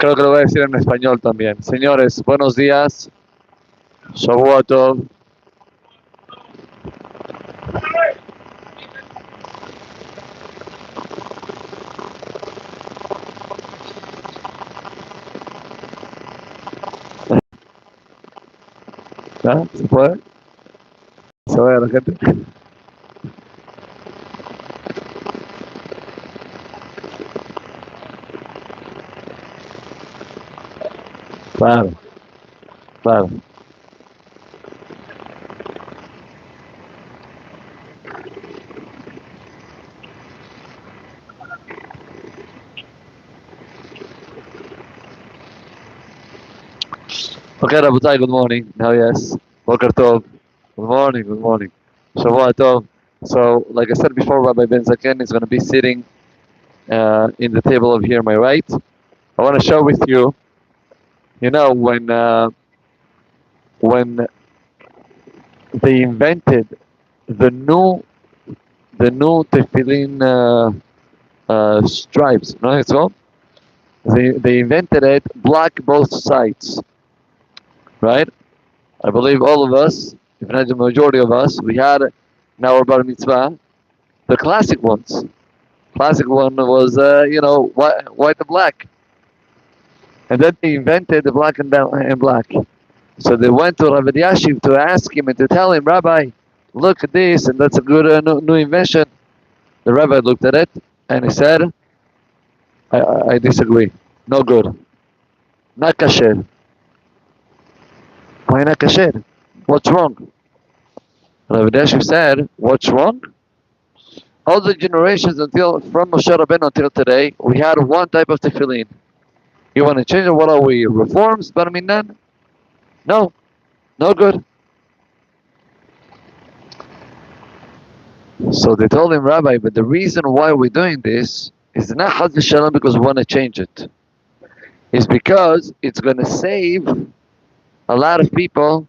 Creo que lo voy a decir en español también. Señores, buenos días. Shavua Tov. ¿Ah? ¿Se puede? ¿Se ve a la gente? Claro, claro. Okay, Rabotai, good morning. Now, yes. Boker Tov. Good morning, good morning. Shavua Tov. So, like I said before, Rabbi Ben Zaken is going to be sitting in the table over here on my right. I want to share with you, you know, when they invented the new tefillin stripes, no, it's all. They invented it black both sides, right? I believe all of us, if not the majority of us, we had in our bar mitzvah the classic ones. Classic one was, white and black, and then they invented the black and black. So they went to Rabbi Yashiv to ask him and to tell him, Rabbi, look at this, and that's a good new invention. The rabbi looked at it and he said, I disagree. No good. Not kasher. Why not kasher? What's wrong? Rabbi Yashiv said, what's wrong? All the generations from Moshe Rabbeinu until today, we had one type of tefillin. You want to change it? What are we? Reforms? Bar minan? No. No good. So they told him, Rabbi, but the reason why we're doing this is not Chaz v'Shalom because we want to change it. It's because it's going to save a lot of people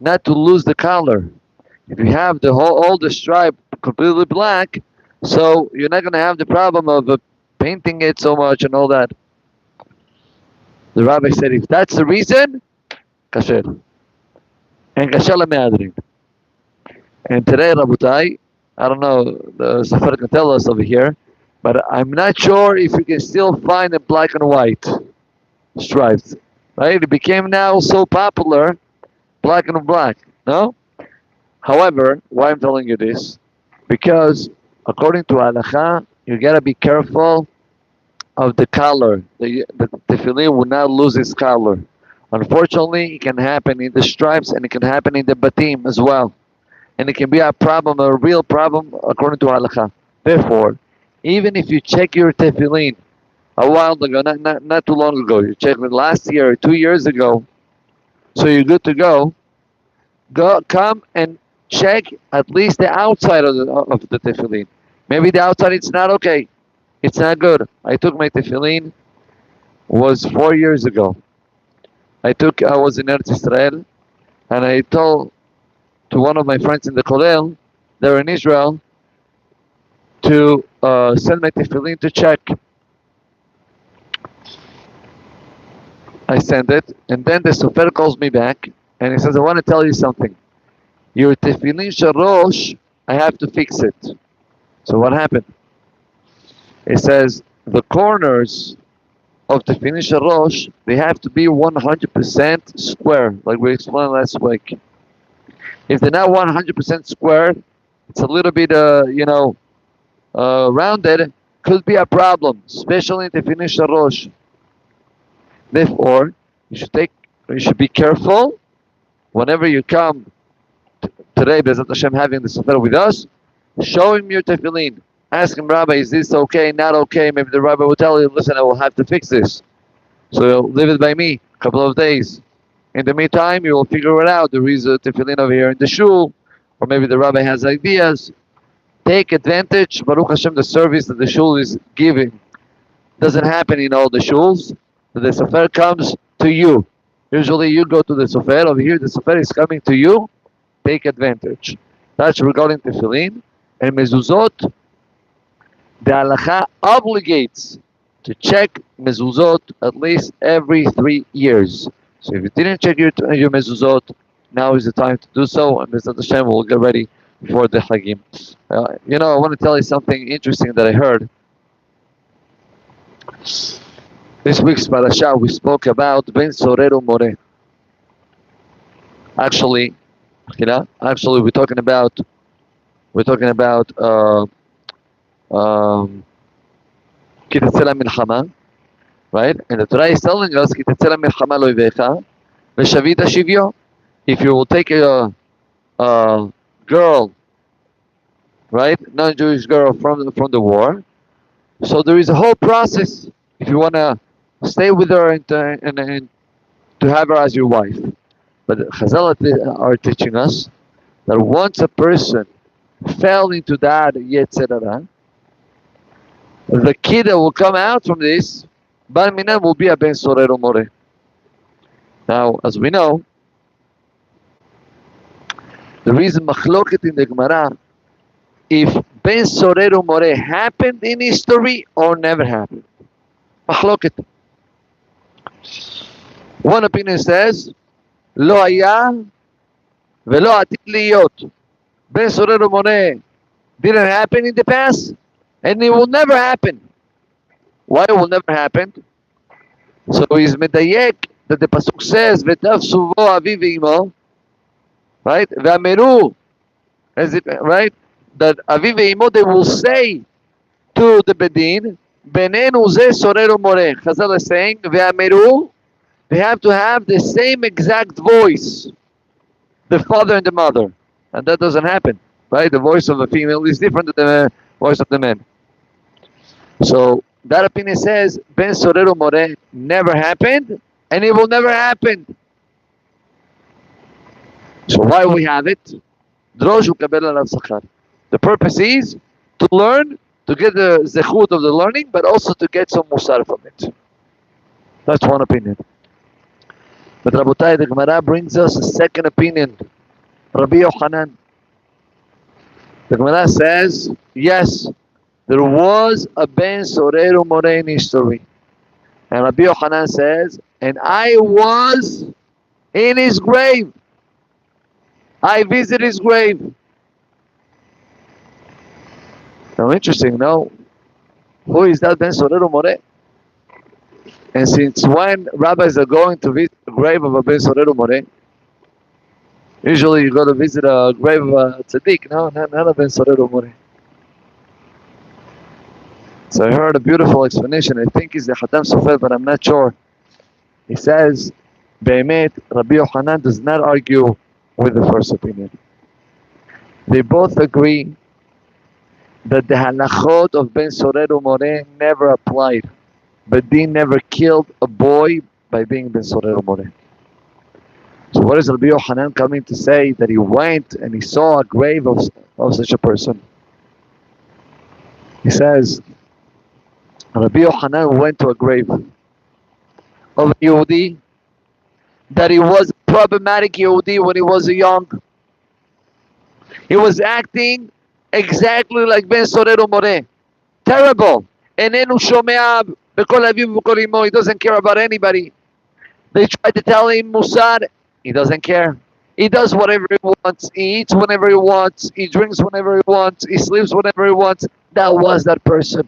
not to lose the color. If you have all the stripe completely black, so you're not going to have the problem of painting it so much and all that. The rabbi said, if that's the reason, kasher. And kasher le'me'adrin. And today, Rabotai, I don't know, the Safra can tell us over here, but I'm not sure if you can still find a black and white stripes. Right? It became now so popular, black and black. No? However, why I'm telling you this? Because according to Halacha, you gotta be careful of the color. The tefillin will not lose its color. Unfortunately, it can happen in the stripes and it can happen in the batim as well. And it can be a problem, a real problem, according to Halacha. Therefore, even if you check your tefillin a while ago, not too long ago, you checked it last year or 2 years ago, so you're good to go, come and check at least the outside of the tefillin. Maybe the outside it's not okay. It's not good. I took my tefillin, was 4 years ago. I was in Eretz Israel, and I told to one of my friends in the Kollel, they're in Israel, to send my tefillin to check. I send it, and then the sofer calls me back, and he says, I want to tell you something. Your tefillin sharosh, I have to fix it. So what happened? It says, the corners of tefillin sharosh, they have to be 100% square, like we explained last week. If they're not 100% square, it's a little bit, rounded, could be a problem, especially in tefillin sharosh. Therefore, you should be careful whenever you come today, B'ezrat Hashem, having the Safra with us. Show him your tefillin. Ask him, Rabbi, is this okay, not okay? Maybe the Rabbi will tell you, listen, I will have to fix this. So leave it by me a couple of days. In the meantime, you will figure it out. There is a tefillin over here in the shul, or maybe the Rabbi has ideas. Take advantage. Baruch Hashem, the service that the shul is giving doesn't happen in all the shuls. The sofer comes to you. Usually you go to the sofer. Over here, the sofer is coming to you. Take advantage. That's regarding tefillin. And mezuzot, the halacha obligates to check mezuzot at least every 3 years. So if you didn't check your mezuzot, now is the time to do so, and Mr. Hashem will get ready for the Hagim. I want to tell you something interesting that I heard. This week's parasha we spoke about Ben Sorero More. Actually, we're talking about Kitetzela Milchama, right? And the Torah is telling us Kitetzela Milchama lo ivecha v'shavita shivyo. If you will take a girl, right, non-Jewish girl from the war, so there is a whole process if you want to stay with her and to have her as your wife. But Chazal are teaching us that once a person fell into that Yetzirah, the kid that will come out from this, Bar Minan will be a Ben Sorero More. Now, as we know, the reason Machloket in the Gemara, if Ben Sorero More happened in history or never happened. Machloket. One opinion says, Lo haya velo atid liyot. Ben Sorero More didn't happen in the past, and it will never happen. Why it will never happen? So he's medayek that the pasuk says, "V'tafsu vo aviv ve'imo," right? Ve'ameru, right? That aviv ve'imo they will say to the bedin, "Benenu ze sorero more." Chazal is saying, "Ve'ameru," they have to have the same exact voice, the father and the mother, and that doesn't happen, right? The voice of the female is different than the voice of the man. So that opinion says Ben Sorero More never happened, and it will never happen. So why we have it? Drosh ukabel alav sachar. The purpose is to learn, to get the zechut of the learning, but also to get some musar from it. That's one opinion. But Rabotai, the Gemara brings us a second opinion. Rabbi Yochanan. The Gemara says, yes, there was a Ben Sorero More in history. And Rabbi Yochanan says, and I was in his grave. I visited his grave. Now interesting, no? Who is that Ben Sorero More? And since when rabbis are going to visit the grave of a Ben Sorero More? Usually you go to visit a grave of a tzaddik, no? Not a Ben Sorero More. So I heard a beautiful explanation. I think it's the Khatam Sofer, but I'm not sure. He says, Be'emet, Rabbi Yochanan does not argue with the first opinion. They both agree that the halachot of Ben Sorero More never applied. Bedin never killed a boy by being Ben Sorero More. So what is Rabbi Yochanan coming to say? That he went and he saw a grave of such a person. He says, Rabbi Yochanan went to a grave of a Yehudi, that he was a problematic Yehudi when he was young. He was acting exactly like Ben Sorero More. Terrible. Enenu shomea b'kol aviv b'kol imo. He doesn't care about anybody. They tried to tell him Musar. He doesn't care. He does whatever he wants. He eats whenever he wants. He drinks whenever he wants. He sleeps whenever he wants. That was that person.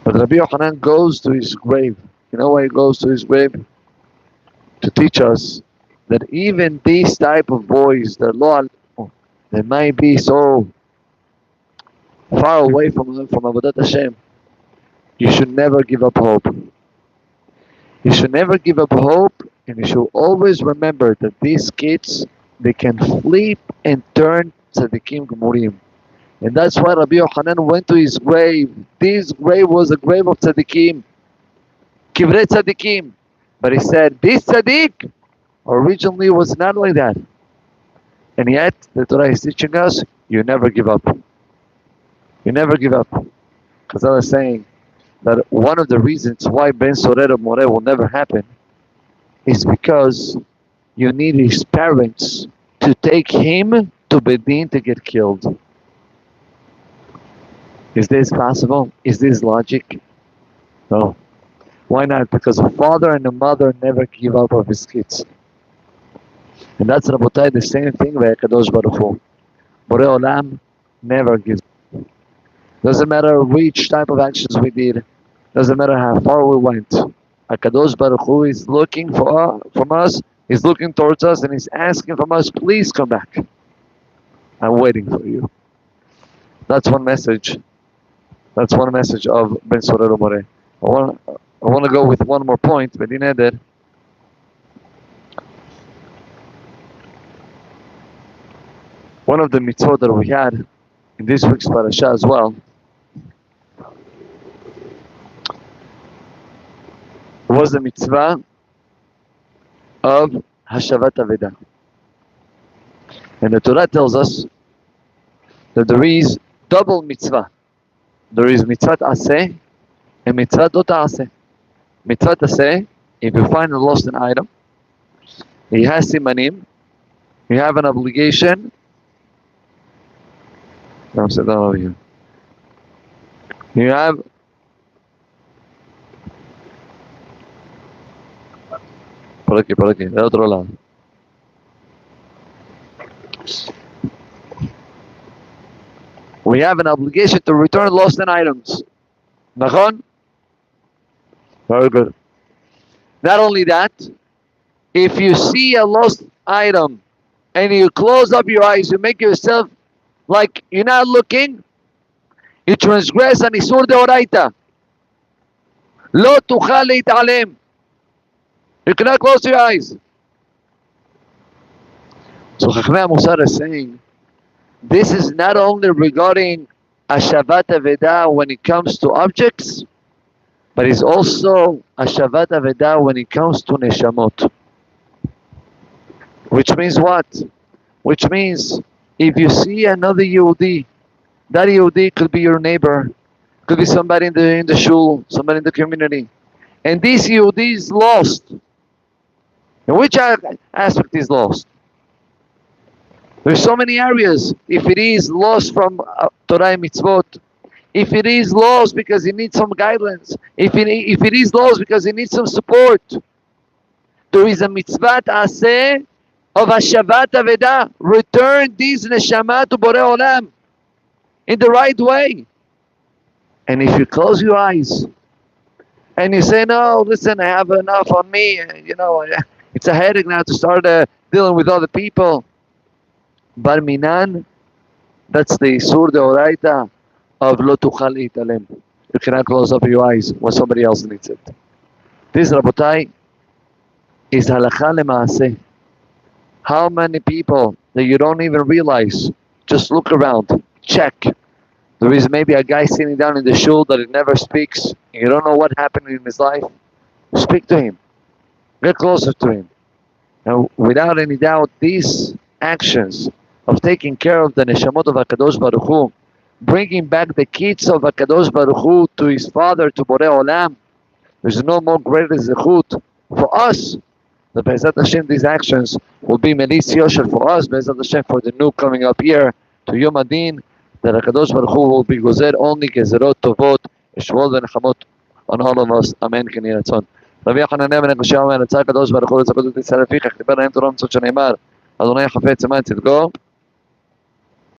But Rabbi Yochanan goes to his grave. You know why he goes to his grave? To teach us that even these type of boys, they might be so far away from Avodat Hashem. You should never give up hope. You should never give up hope, and you should always remember that these kids, they can flip and turn tzaddikim gemurim. And that's why Rabbi Yochanan went to his grave. This grave was a grave of tzaddikim, kivrei tzaddikim. But he said, this tzaddik originally was not like that. And yet, the Torah is teaching us, you never give up. You never give up. Because I was saying that one of the reasons why Ben Sorero More will never happen is because you need his parents to take him to Bedin to get killed. Is this possible? Is this logic? No. Why not? Because a father and a mother never give up of his kids. And that's, Rabotai, the same thing by Kadosh Baruch Hu. Borei Olam never gives up. Doesn't matter which type of actions we did. Doesn't matter how far we went. Kadosh Baruch Hu is looking from us. He's looking towards us and he's asking from us, please come back. I'm waiting for you. That's one message. That's one message of Ben Sorero More. I want to go with one more point, but in Eder. One of the mitzvot that we had in this week's parasha as well was the mitzvah of Hashavat Aveda. And the Torah tells us that there is double mitzvah. There is mitzvah aseh and mitzvah do ta'aseh. Mitzvah aseh, if you find a lost item, he has simanim, you have an obligation. No, sit down over here. You have por aquí, del otro lado. We have an obligation to return lost items. Nachon? Very good. Not only that, if you see a lost item and you close up your eyes, you make yourself like you're not looking, you transgress an isur deoraita. Lo tuchal leit'alem. You cannot close your eyes. So Chachmei Musar is saying, this is not only regarding Hashavat Aveda when it comes to objects, but it's also Hashavat Aveda when it comes to Neshamot. Which means what? Which means if you see another Yehudi, that Yehudi could be your neighbor, could be somebody in the shul, somebody in the community, and this Yehudi is lost. In which aspect is lost? There's so many areas. If it is lost from Torah and Mitzvot, if it is lost because he needs some guidelines, if it is lost because he needs some support, there is a mitzvah aseh of Hashavat Aveda. Return these neshama to Borei Olam in the right way. And if you close your eyes and you say, no, listen, I have enough on me, it's a headache now to start dealing with other people. Bar Minan, that's the Isur Deoraita of Lo Tuchal Italem. You cannot close up your eyes when somebody else needs it. This, Rabotai, is Halakha Lema'aseh. How many people that you don't even realize, just look around, check. There is maybe a guy sitting down in the shul that he never speaks, and you don't know what happened in his life. Speak to him. Get closer to him. And without any doubt, these actions of taking care of the neshamot of HaKadosh Baruch Hu, bringing back the kids of HaKadosh Baruch Hu to his father, to Borei Olam, there's no more greater zechut for us. The Be'ezat Hashem, these actions will be Melis Yosher for us, Be'ezat Hashem, for the new coming up year, to Yom Adin, that HaKadosh Baruch Hu will be gozer only gezerot tovot, Shmuel v'nechamot on all of us. Amen. Ken Yeh Ratzon. רבי יוחנן בן יהושע אומר, רצה הקדוש ברוך הוא לצפות את ישראל לפיכך, דיבר להם תורה מצוות שנאמר, אדוני חפץ למען צדקו